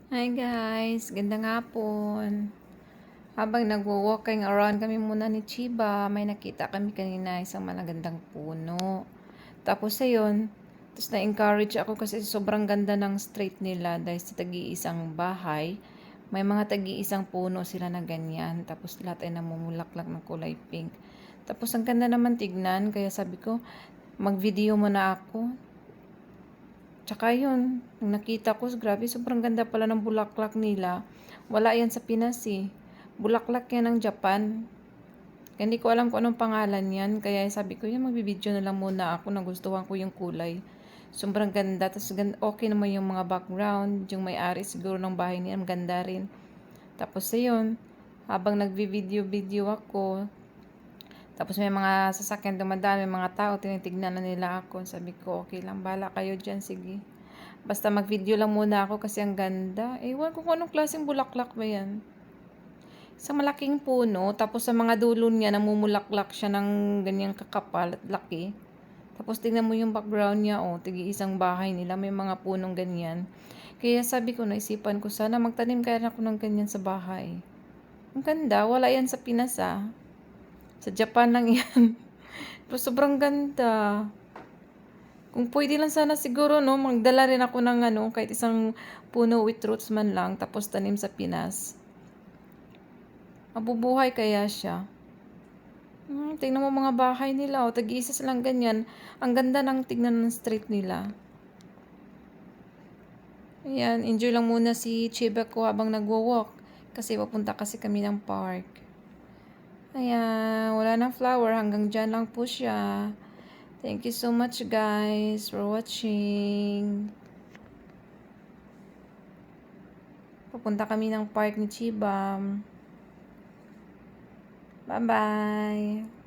Hi guys, gandang hapon. Habang nagwo-walking around kami muna ni Chiba, may nakita kami kanina isang malagandang puno. Tapos ayun, tapos na-encourage ako kasi sobrang ganda ng street nila dahil sa tagi-isang bahay. May mga tagi-isang puno sila na ganyan. Tapos lahat ay namumulaklak ng kulay pink. Tapos ang ganda naman tignan, kaya sabi ko, mag-video muna ako. Tsaka yun, nung nakita ko, grabe, sobrang ganda pala ng bulaklak nila. Wala yan sa Pinas eh. Bulaklak yan ng Japan. Kaya hindi ko alam kung anong pangalan yan. Kaya sabi ko, yan, magbibideo na lang muna ako. Nagustuhan ko yung kulay. Sobrang ganda. Tapos okay naman yung mga background. Yung may-ari siguro ng bahay niya, ang ganda rin. Tapos ayun, habang nagbi-video-video ako, tapos may mga sasakyan dumadaan, may mga tao, tinitignan na nila ako. Sabi ko, okay lang, bala kayo dyan, sige. Basta mag-video lang muna ako kasi ang ganda. Ewan ko kung anong klaseng bulaklak ba yan. Sa malaking puno, tapos sa mga dulo niya, namumulaklak siya ng ganyang kakapal at laki. Tapos tingnan mo yung background niya, oh, tigi-isang bahay nila, may mga punong ganyan. Kaya sabi ko, naisipan ko, sana magtanim kaya ako ng ganyan sa bahay. Ang ganda, wala yan sa Pinas ah. Sa Japan lang yan. Pero sobrang ganda. Kung pwede lang sana siguro, no, magdala rin ako ng ano, kahit isang puno with roots man lang, tapos tanim sa Pinas. Mabubuhay kaya siya. Tingnan mo mga bahay nila, o tag-iisa silang ganyan. Ang ganda ng tignan ng street nila. Ayan, enjoy lang muna si Chiba ko habang nagwo-walk. Kasi papunta kasi kami ng park. Ayan, wala nang flower, hanggang dyan lang po siya. Thank you so much guys for watching. Papunta kami ng park ni Chibam. Bye-bye!